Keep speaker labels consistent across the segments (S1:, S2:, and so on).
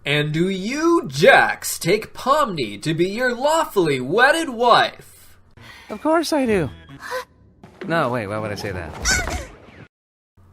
S1: And do you, Jax, take Pomni to be your lawfully wedded wife?
S2: Of course I do. No, wait, why would I say that?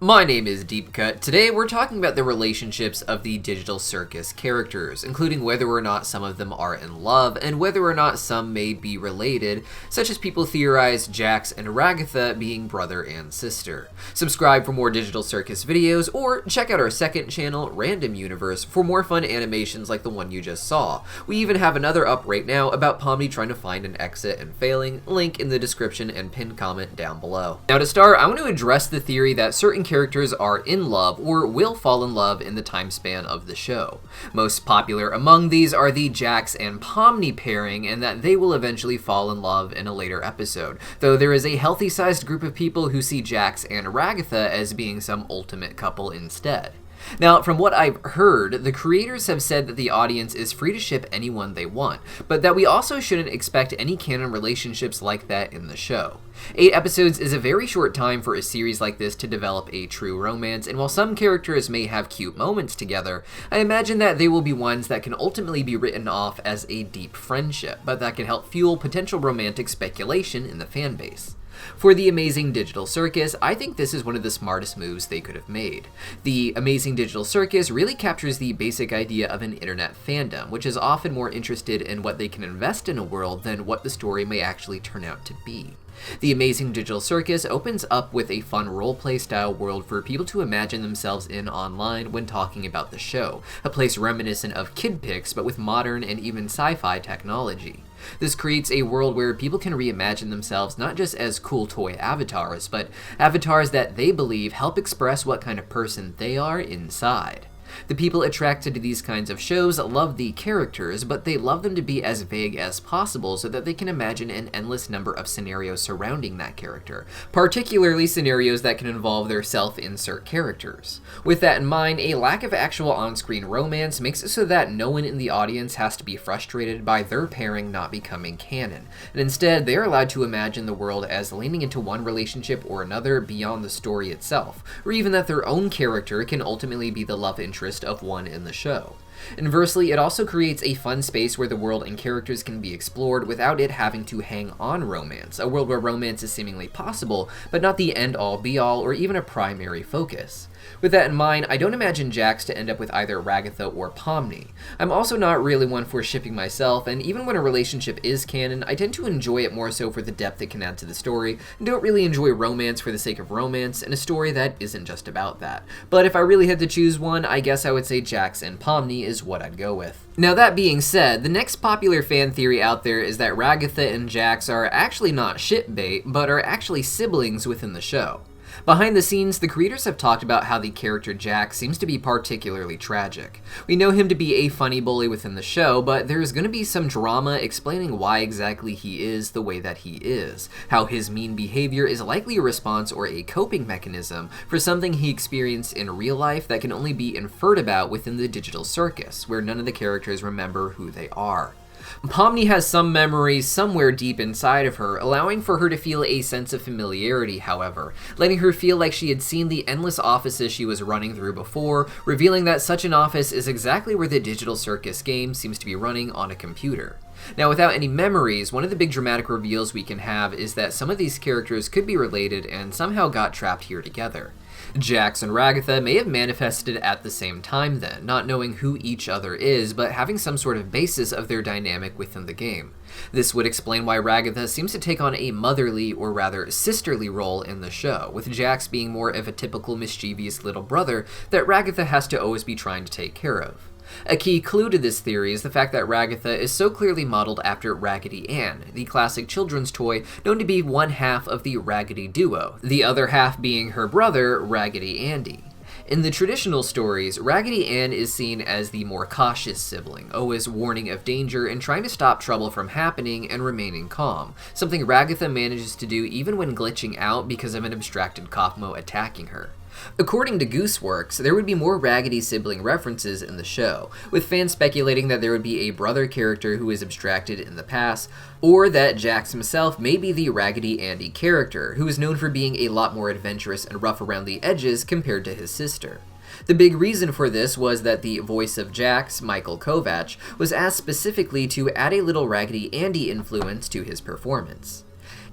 S1: My name is Deepcut. Today we're talking about the relationships of the Digital Circus characters, including whether or not some of them are in love, and whether or not some may be related, such as people theorize Jax and Ragatha being brother and sister. Subscribe for more Digital Circus videos, or check out our second channel, Random Universe, for more fun animations like the one you just saw. We even have another up right now about Pomni trying to find an exit and failing, link in the description and pinned comment down below. Now to start, I want to address the theory that certain characters are in love or will fall in love in the time span of the show. Most popular among these are the Jax and Pomni pairing, and that they will eventually fall in love in a later episode, though there is a healthy-sized group of people who see Jax and Ragatha as being some ultimate couple instead. Now, from what I've heard, the creators have said that the audience is free to ship anyone they want, but that we also shouldn't expect any canon relationships like that in the show. 8 episodes is a very short time for a series like this to develop a true romance, and while some characters may have cute moments together, I imagine that they will be ones that can ultimately be written off as a deep friendship, but that can help fuel potential romantic speculation in the fanbase. For the Amazing Digital Circus, I think this is one of the smartest moves they could have made. The Amazing Digital Circus really captures the basic idea of an internet fandom, which is often more interested in what they can invest in a world than what the story may actually turn out to be. The Amazing Digital Circus opens up with a fun roleplay style world for people to imagine themselves in online when talking about the show, a place reminiscent of Kid Pics but with modern and even sci-fi technology. This creates a world where people can reimagine themselves not just as cool toy avatars, but avatars that they believe help express what kind of person they are inside. The people attracted to these kinds of shows love the characters, but they love them to be as vague as possible so that they can imagine an endless number of scenarios surrounding that character, particularly scenarios that can involve their self-insert characters. With that in mind, a lack of actual on-screen romance makes it so that no one in the audience has to be frustrated by their pairing not becoming canon, and instead they are allowed to imagine the world as leaning into one relationship or another beyond the story itself, or even that their own character can ultimately be the love interest of one in the show. Inversely, it also creates a fun space where the world and characters can be explored without it having to hang on romance, a world where romance is seemingly possible, but not the end-all be-all or even a primary focus. With that in mind, I don't imagine Jax to end up with either Ragatha or Pomni. I'm also not really one for shipping myself, and even when a relationship is canon, I tend to enjoy it more so for the depth it can add to the story, and don't really enjoy romance for the sake of romance in a story that isn't just about that. But if I really had to choose one, I guess I would say Jax and Pomni is what I'd go with. Now that being said, the next popular fan theory out there is that Ragatha and Jax are actually not shipbait, but are actually siblings within the show. Behind the scenes, the creators have talked about how the character Jax seems to be particularly tragic. We know him to be a funny bully within the show, but there is going to be some drama explaining why exactly he is the way that he is, how his mean behavior is likely a response or a coping mechanism for something he experienced in real life that can only be inferred about within the Digital Circus, where none of the characters remember who they are. Pomni has some memories somewhere deep inside of her, allowing for her to feel a sense of familiarity, however, letting her feel like she had seen the endless offices she was running through before, revealing that such an office is exactly where the Digital Circus game seems to be running on a computer. Now, without any memories, one of the big dramatic reveals we can have is that some of these characters could be related and somehow got trapped here together. Jax and Ragatha may have manifested at the same time then, not knowing who each other is, but having some sort of basis of their dynamic within the game. This would explain why Ragatha seems to take on a motherly, or rather sisterly role in the show, with Jax being more of a typical mischievous little brother that Ragatha has to always be trying to take care of. A key clue to this theory is the fact that Ragatha is so clearly modeled after Raggedy Ann, the classic children's toy known to be one half of the Raggedy duo, the other half being her brother, Raggedy Andy. In the traditional stories, Raggedy Ann is seen as the more cautious sibling, always warning of danger and trying to stop trouble from happening and remaining calm, something Ragatha manages to do even when glitching out because of an abstracted Kaufmo attacking her. According to Gooseworks, there would be more Raggedy sibling references in the show, with fans speculating that there would be a brother character who is abstracted in the past, or that Jax himself may be the Raggedy Andy character, who is known for being a lot more adventurous and rough around the edges compared to his sister. The big reason for this was that the voice of Jax, Michael Kovach, was asked specifically to add a little Raggedy Andy influence to his performance.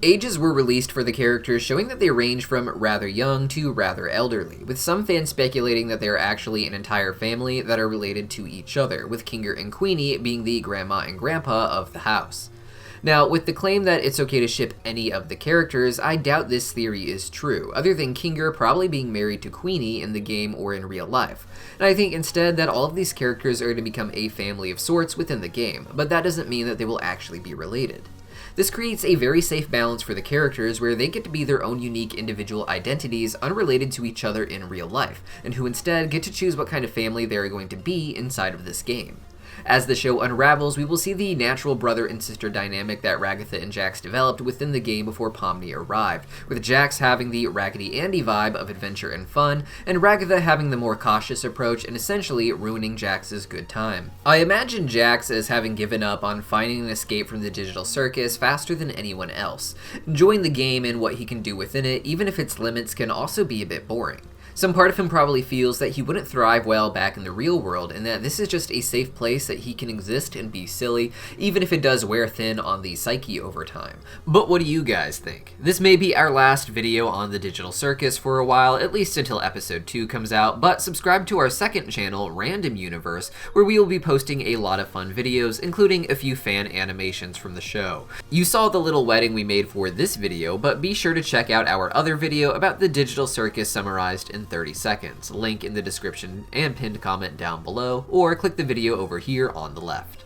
S1: Ages were released for the characters showing that they range from rather young to rather elderly, with some fans speculating that they are actually an entire family that are related to each other, with Kinger and Queenie being the grandma and grandpa of the house. Now, with the claim that it's okay to ship any of the characters, I doubt this theory is true, other than Kinger probably being married to Queenie in the game or in real life. And I think instead that all of these characters are going to become a family of sorts within the game, but that doesn't mean that they will actually be related. This creates a very safe balance for the characters where they get to be their own unique individual identities unrelated to each other in real life, and who instead get to choose what kind of family they are going to be inside of this game. As the show unravels, we will see the natural brother and sister dynamic that Ragatha and Jax developed within the game before Pomni arrived, with Jax having the Raggedy Andy vibe of adventure and fun, and Ragatha having the more cautious approach and essentially ruining Jax's good time. I imagine Jax as having given up on finding an escape from the digital circus faster than anyone else, enjoying the game and what he can do within it, even if its limits can also be a bit boring. Some part of him probably feels that he wouldn't thrive well back in the real world, and that this is just a safe place that he can exist and be silly, even if it does wear thin on the psyche over time. But what do you guys think? This may be our last video on the digital circus for a while, at least until episode 2 comes out, but subscribe to our second channel, Random Universe, where we will be posting a lot of fun videos, including a few fan animations from the show. You saw the little wedding we made for this video, but be sure to check out our other video about the digital circus summarized in 30 seconds. Link in the description and pinned comment down below, or click the video over here on the left.